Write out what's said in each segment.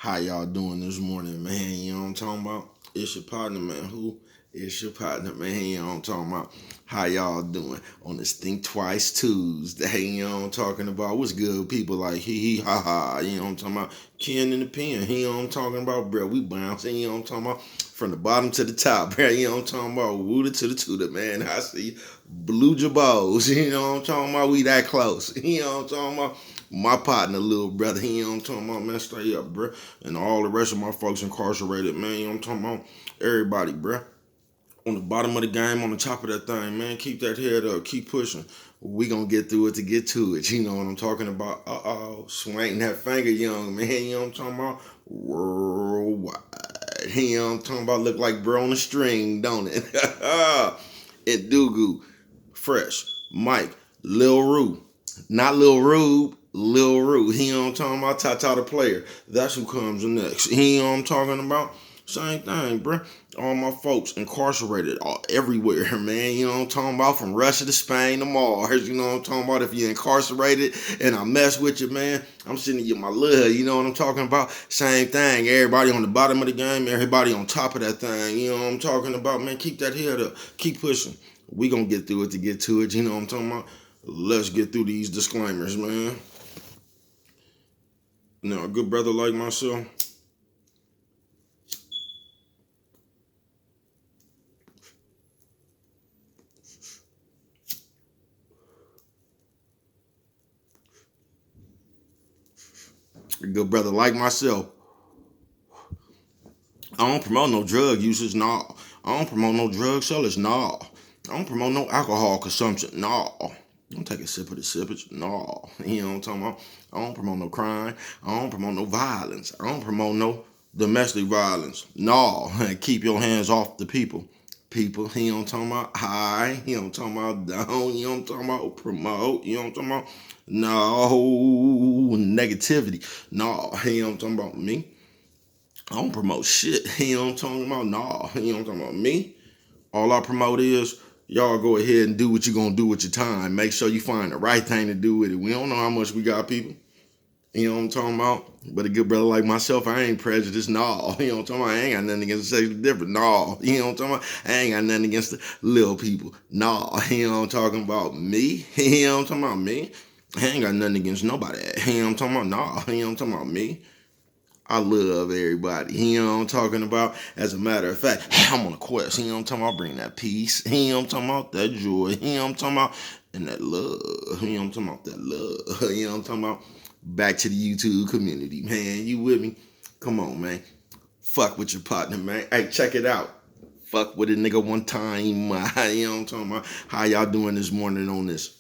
How y'all doing this morning, man? You know what I'm talking about? It's your partner, man. Who? It's your partner, man. You know what I'm talking about? How y'all doing on this Think Twice Tuesday? You know what I'm talking about? What's good, people? Like hee ha ha. You know what I'm talking about? Ken in the pen. You know what I'm talking about, bro? We bouncing. You know what I'm talking about? From the bottom to the top, bro. You know what I'm talking about? Wooda to the tutor, man. I see blue jabos. You know what I'm talking about? We that close. You know what I'm talking about? My partner, little brother, you know what I'm talking about, man, stay up, bro. And all the rest of my folks incarcerated, man, you know what I'm talking about? Everybody, bro. On the bottom of the game, on the top of that thing, man, keep that head up, keep pushing. We gonna get through it to get to it. You know what I'm talking about? Swing that finger, young man, you know what I'm talking about? Worldwide. You know what I'm talking about? Look like bro on a string, don't it? And Dugu, Fresh, Mike, Lil Rue. Not Lil Rube, Lil Rue. He know what I'm talking about? Tata the player. That's who comes next. He know what I'm talking about? Same thing, bruh. All my folks incarcerated everywhere, man. You know what I'm talking about? From Russia to Spain to Mars. You know what I'm talking about? If you're incarcerated and I mess with you, man, I'm sending you my love. You know what I'm talking about? Same thing. Everybody on the bottom of the game, everybody on top of that thing. You know what I'm talking about, man? Keep that head up. Keep pushing. We gonna get through it to get to it. You know what I'm talking about? Let's get through these disclaimers, man. Now, a good brother like myself, a good brother like myself, I don't promote no drug usage, nah. I don't promote no drug sellers, nah. I don't promote no alcohol consumption, nah. Don't take a sip of the sippage, nah. You know what I'm talking about? I don't promote no crime. I don't promote no violence. I don't promote no domestic violence, nah. Keep your hands off the people. People, you know what I'm talking about? High, you know what I'm talking about? Down, you know what I'm talking about? Promote, you know what I'm talking about? No negativity. No, you know what I'm talking about? Me. I don't promote shit. You know what I'm talking about? Nah. You know what I'm talking about? Me. All I promote is y'all go ahead and do what you're gonna do with your time. Make sure you find the right thing to do with it. We don't know how much we got, people. You know what I'm talking about? But a good brother like myself, I ain't prejudiced. No. You know what I'm talking about? I ain't got nothing against the sexually different. No. You know what I'm talking about? I ain't got nothing against the little people. No. You know what I'm talking about? Me. You know what I'm talking about? Me. I ain't got nothing against nobody. You know what I'm talking about? No. You know what I'm talking about? Me. I love everybody. You know what I'm talking about? As a matter of fact, I'm on a quest. You know what I'm talking about? Bring that peace. You know what I'm talking about? That joy. You know what I'm talking about? And that love. You know what I'm talking about? That love. You know what I'm talking about? Back to the YouTube community, man. You with me? Come on, man. Fuck with your partner, man. Hey, check it out. Fuck with a nigga one time. You know what I'm talking about? How y'all doing this morning on this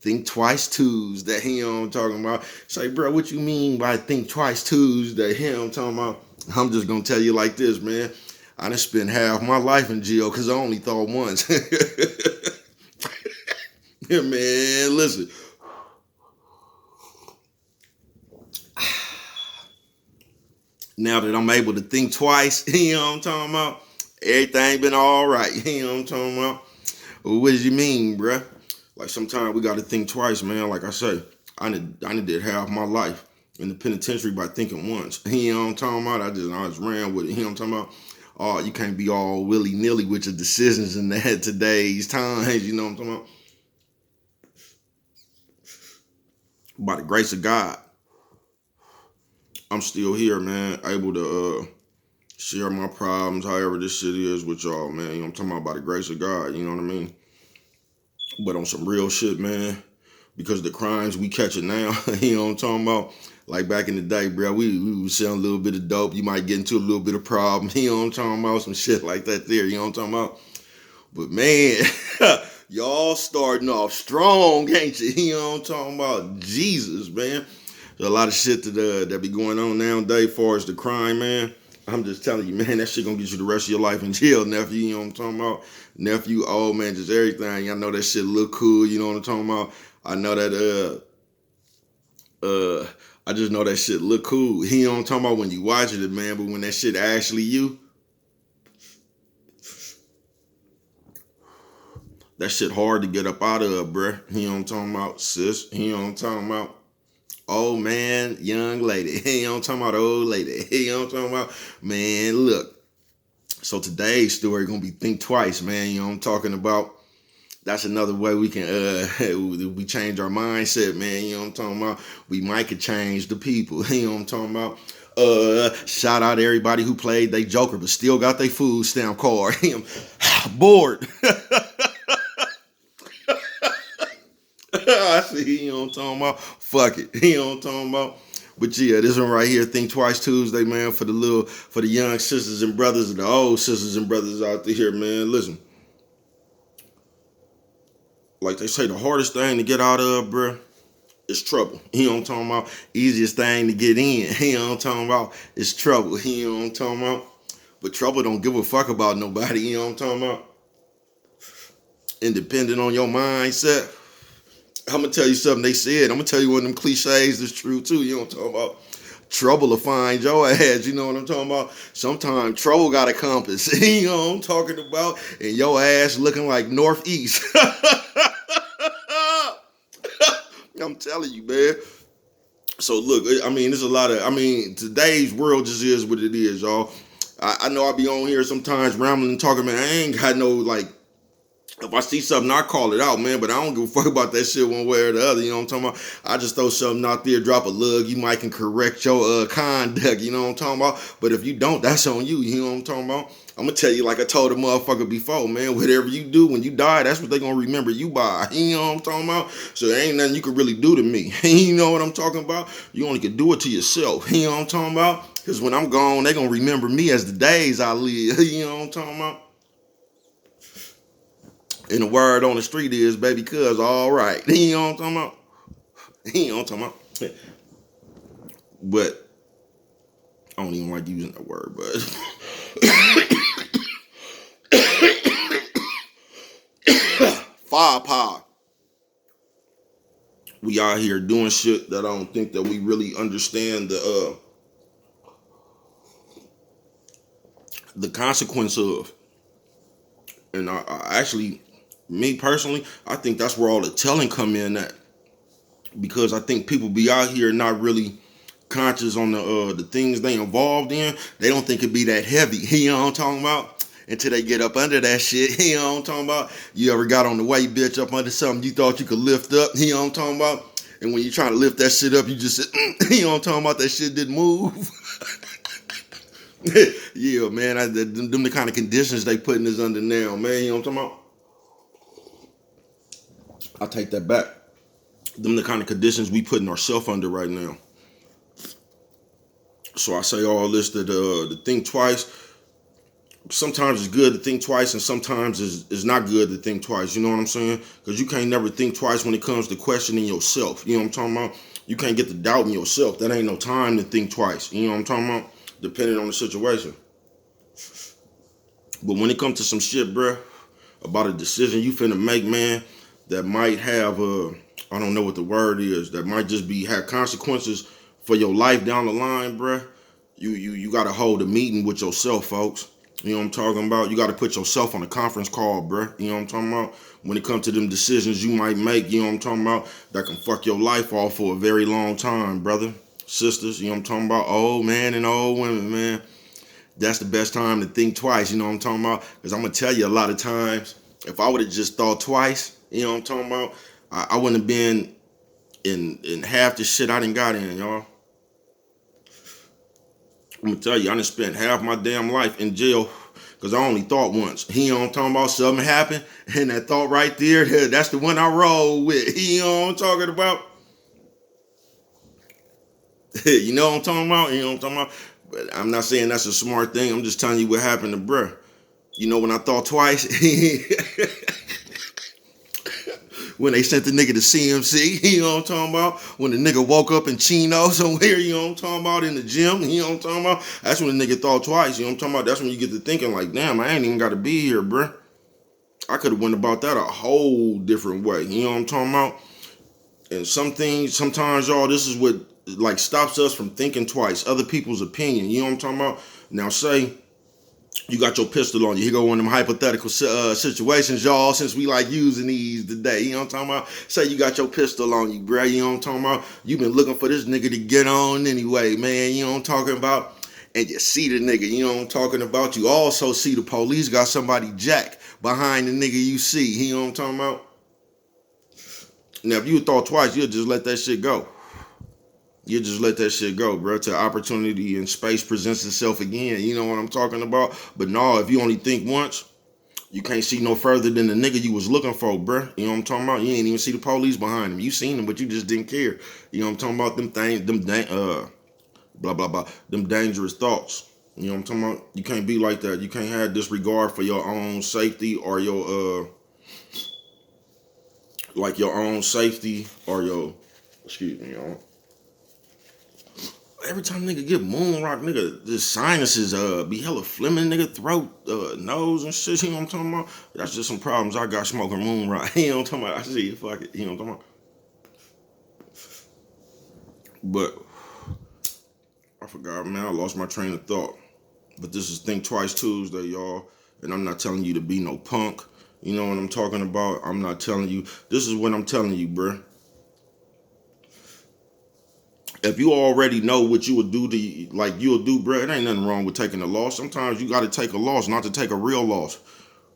Think Twice Tuesday? You know what I'm talking about? Say, bro, what you mean by Think Twice Tuesday? You know what I'm talking about? I'm just gonna tell you like this, man. I done spent half my life in jail because I only thought once. Yeah, man, listen. Now that I'm able to think twice, you know what I'm talking about? Everything been all right. You know what I'm talking about? Well, what does you mean, bruh? Like sometimes we got to think twice, man. Like I say, I did half my life in the penitentiary by thinking once. You know what I'm talking about? I just ran with it. You know what I'm talking about? Oh, you can't be all willy nilly with your decisions in that today's times. You know what I'm talking about? By the grace of God, I'm still here, man. Able to share my problems, however this shit is with y'all, man. You know what I'm talking about? By the grace of God. You know what I mean? But on some real shit, man. Because the crimes we catching now, you know what I'm talking about? Like back in the day, bro, we was selling a little bit of dope. You might get into a little bit of problem. You know what I'm talking about? Some shit like that there. You know what I'm talking about? But man, y'all starting off strong, ain't you? You know what I'm talking about? Jesus, man. There's a lot of shit that be going on nowadays as far as the crime, man. I'm just telling you, man, that shit gonna get you the rest of your life in jail, nephew. You know what I'm talking about? Nephew, old man, just everything. I know that shit look cool. You know what I'm talking about? I know that I just know that shit look cool. You know what I'm talking about when you watching it, man. But when that shit actually you, that shit hard to get up out of, bruh. You know what I'm talking about, sis? You know what I'm talking about? Old man, young lady. You know what I'm talking about? Old lady. You know what I'm talking about? Man, look. So today's story gonna be think twice, man. You know what I'm talking about? That's another way we can we change our mindset, man. You know what I'm talking about? We might could change the people. You know what I'm talking about? Shout out to everybody who played they Joker but still got their food stamp card. Bored. I see, you know what I'm talking about? Fuck it. You know what I'm talking about? But yeah, this one right here, Think Twice Tuesday, man, for the young sisters and brothers and the old sisters and brothers out there, man. Listen, like they say, the hardest thing to get out of, bruh, is trouble. You know what I'm talking about? Easiest thing to get in. You know what I'm talking about? Is trouble. You know what I'm talking about? But trouble don't give a fuck about nobody. You know what I'm talking about? And depending on your mindset, I'm gonna tell you something they said. I'm gonna tell you one of them cliches that's true too. You know what I'm talking about? Trouble will find your ass. You know what I'm talking about? Sometimes trouble got a compass. You know what I'm talking about? And your ass looking like northeast. I'm telling you, man. So look, I mean, there's a lot of, I mean, today's world just is what it is, y'all. I know I be on here sometimes rambling and talking, man. I ain't got no like. If I see something, I call it out, man. But I don't give a fuck about that shit one way or the other. You know what I'm talking about? I just throw something out there, drop a lug. You might can correct your conduct. You know what I'm talking about? But if you don't, that's on you. You know what I'm talking about? I'm gonna tell you like I told a motherfucker before, man. Whatever you do when you die, that's what they gonna remember you by. You know what I'm talking about? So there ain't nothing you can really do to me. You know what I'm talking about? You only can do it to yourself. You know what I'm talking about? Because when I'm gone, they gonna remember me as the days I live. You know what I'm talking about? And the word on the street is, baby, cuz, all right. You know what I'm talking about? You know what I'm talking about? But I don't even like using that word, but firepower. We out here doing shit that I don't think that we really understand the consequence of. And I actually, me personally, I think that's where all the telling come in at. Because I think people be out here not really conscious on the things they involved in. They don't think it'd be that heavy. You know what I'm talking about? Until they get up under that shit. You know what I'm talking about? You ever got on the weight, bitch, up under something you thought you could lift up? You know what I'm talking about? And when you're trying to lift that shit up, you just said, you know what I'm talking about? That shit didn't move. Yeah, man. Them the kind of conditions they putting us under now, man. You know what I'm talking about? I take that back. Them the kind of conditions we putting ourselves under right now. So I say all this to think twice. Sometimes it's good to think twice, and sometimes it's not good to think twice. You know what I'm saying? Because you can't never think twice when it comes to questioning yourself. You know what I'm talking about? You can't get the doubt in yourself. That ain't no time to think twice. You know what I'm talking about? Depending on the situation. But when it comes to some shit, bruh, about a decision you finna make, man, that might have I don't know what the word is, that might just be have consequences for your life down the line, bruh. You gotta hold a meeting with yourself, folks. You know what I'm talking about? You gotta put yourself on a conference call, bruh. You know what I'm talking about? When it comes to them decisions you might make, you know what I'm talking about, that can fuck your life off for a very long time, brother. Sisters, you know what I'm talking about? Old man and old women, man. That's the best time to think twice, you know what I'm talking about? Because I'm gonna tell you a lot of times, if I would have just thought twice, you know what I'm talking about, I wouldn't have been in half the shit I done got in, y'all. I'm gonna tell you, I done spent half my damn life in jail because I only thought once. You know what I'm talking about? Something happened, and that thought right there, that's the one I roll with. You know what I'm talking about? You know what I'm talking about? You know what I'm talking about? But I'm not saying that's a smart thing. I'm just telling you what happened to bruh. You know when I thought twice? When they sent the nigga to CMC, you know what I'm talking about? When the nigga woke up in Chino somewhere, you know what I'm talking about, in the gym, you know what I'm talking about? That's when the nigga thought twice, you know what I'm talking about? That's when you get to thinking like, damn, I ain't even got to be here, bruh. I could have went about that a whole different way, you know what I'm talking about? And some things, sometimes, y'all, this is what like stops us from thinking twice. Other people's opinion, you know what I'm talking about? Now say You got your pistol on you. Here go one of them hypothetical situations, y'all, since we like using these today. You know what I'm talking about? Say you got your pistol on you, bruh. You know what I'm talking about? You been looking for this nigga to get on anyway, man. You know what I'm talking about? And you see the nigga, you know what I'm talking about? You also see the police got somebody jacked behind the nigga you see. You know what I'm talking about? Now, if you thought twice, you'll just let that shit go. You just let that shit go, bro, till opportunity and space presents itself again. You know what I'm talking about? But no, if you only think once, you can't see no further than the nigga you was looking for, bro. You know what I'm talking about? You ain't even see the police behind him. You seen them, but you just didn't care. You know what I'm talking about? Them things, blah, blah, blah, them dangerous thoughts. You know what I'm talking about? You can't be like that. You can't have disregard for your own safety or your, like your own safety or your, excuse me, y'all. Every time nigga get moon rock, nigga, the sinuses be hella flimming, nigga, throat, nose and shit. You know what I'm talking about? That's just some problems I got smoking moon rock. You know what I'm talking about? I see it, fuck it. You know what I'm talking about? But I forgot, man. I lost my train of thought. But this is Think Twice Tuesday, y'all. And I'm not telling you to be no punk. You know what I'm talking about? I'm not telling you. This is what I'm telling you, bruh. If you already know what you would do to, like you'll do, bro, it ain't nothing wrong with taking a loss. Sometimes you got to take a loss, not to take a real loss.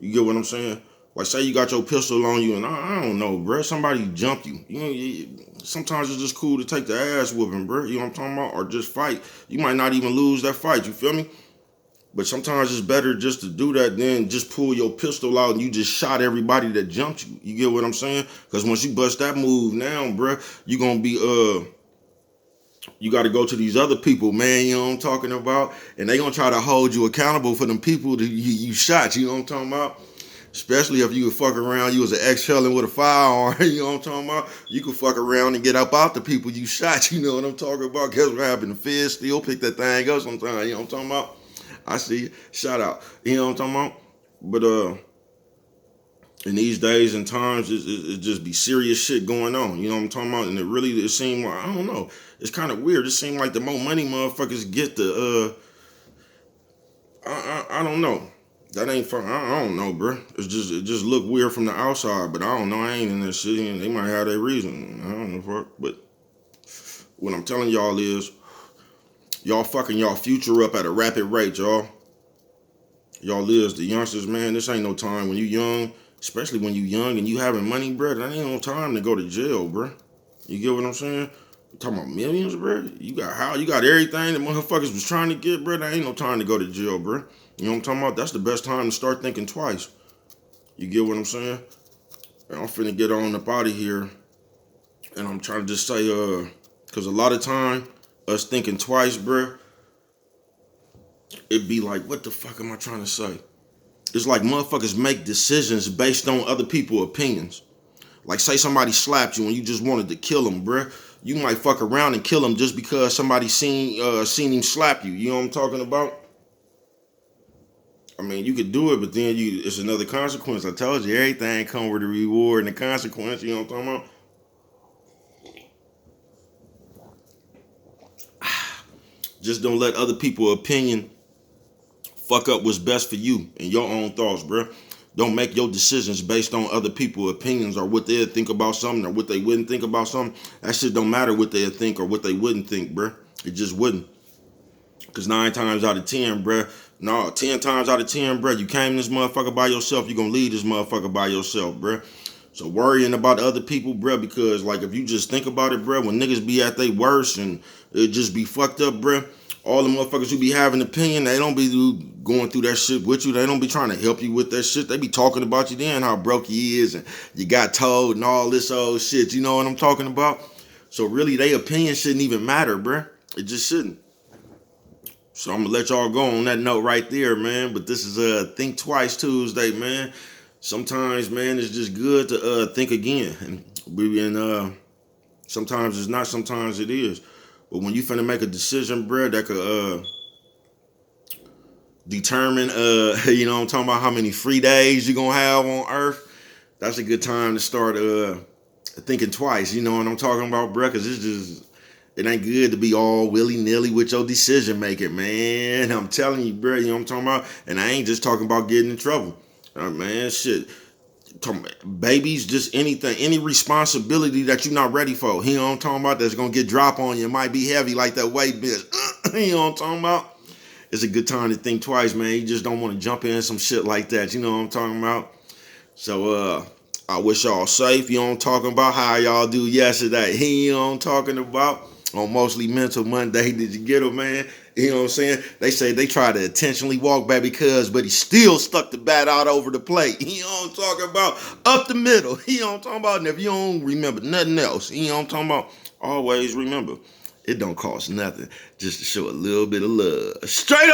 You get what I'm saying? Like, say you got your pistol on you, and I don't know, bro, somebody jumped you. You know, sometimes it's just cool to take the ass whooping, bro. You know what I'm talking about? Or just fight. You might not even lose that fight. You feel me? But sometimes it's better just to do that than just pull your pistol out and you just shot everybody that jumped you. You get what I'm saying? Because once you bust that move now, bro, you gonna be you got to go to these other people, man, you know what I'm talking about? And they going to try to hold you accountable for them people that you shot, you know what I'm talking about? Especially if you would fuck around, you was an ex-felon with a firearm, you know what I'm talking about? You could fuck around and get up out the people you shot, you know what I'm talking about? Guess what happened? The feds still pick that thing up sometimes, you know what I'm talking about? I see you. Shout out, you know what I'm talking about? But, in these days and times, it just be serious shit going on. You know what I'm talking about? And it seemed like, I don't know. It's kind of weird. It seemed like the more money motherfuckers get, I don't know. That ain't fun. I don't know, bro. It just look weird from the outside, but I don't know. I ain't in this shit. And they might have their reason. I don't know, fuck. But what I'm telling y'all is, y'all fucking y'all future up at a rapid rate, y'all. Y'all is the youngsters, man. This ain't no time when you young. Especially when you young and you having money, bro, that ain't no time to go to jail, bro. You get what I'm saying? You talking about millions, bro? You got everything that motherfuckers was trying to get, bro. That ain't no time to go to jail, bro. You know what I'm talking about? That's the best time to start thinking twice. You get what I'm saying? And I'm finna get on up out of here. And I'm trying to just say, because a lot of time, us thinking twice, bro, it'd be like, what the fuck am I trying to say? It's like motherfuckers make decisions based on other people's opinions. Like, say somebody slapped you and you just wanted to kill him, bruh. You might fuck around and kill him just because somebody seen him slap you. You know what I'm talking about? I mean, you could do it, but then it's another consequence. I told you, everything come with a reward and a consequence. You know what I'm talking about? Just don't let other people's opinion fuck up what's best for you and your own thoughts, bro. Don't make your decisions based on other people's opinions or what they'll think about something or what they wouldn't think about something. That shit don't matter what they'll think or what they wouldn't think, bro. It just wouldn't. Because 9 times out of 10, bro, 10 times out of 10, bro, you came this motherfucker by yourself, you gonna leave this motherfucker by yourself, bro. So worrying about other people, bro, because like if you just think about it, bro, when niggas be at their worst and it just be fucked up, bro, all the motherfuckers who be having opinion, they don't be going through that shit with you. They don't be trying to help you with that shit. They be talking about you then, how broke you is and you got told and all this old shit. You know what I'm talking about? So really, their opinion shouldn't even matter, bro. It just shouldn't. So I'm gonna let y'all go on that note right there, man. But this is Think Twice Tuesday, man. Sometimes, man, it's just good to think again. And sometimes it's not, sometimes it is. But when you finna make a decision, bro, that could determine, you know what I'm talking about, how many free days you're gonna have on Earth, that's a good time to start thinking twice. You know what I'm talking about, bro? Because it's just, It ain't good to be all willy-nilly with your decision making, man. I'm telling you, bro, you know what I'm talking about? And I ain't just talking about getting in trouble. Man, shit. Babies, just anything, any responsibility that you're not ready for. You know what I'm talking about? That's gonna get drop on you. It might be heavy like that weight bitch. You know what I'm talking about? It's a good time to think twice, man. You just don't want to jump in some shit like that. You know what I'm talking about? So I wish y'all safe. You know what I'm talking about? How y'all do yesterday? You know what I'm talking about? On Mostly Mental Monday, did you get him, man? You know what I'm saying? They say they try to intentionally walk baby cuz, but he still stuck the bat out over the plate. You know what I'm talking about? Up the middle. You know what I'm talking about? And if you don't remember nothing else, you know what I'm talking about? Always remember, it don't cost nothing just to show a little bit of love. Straight up.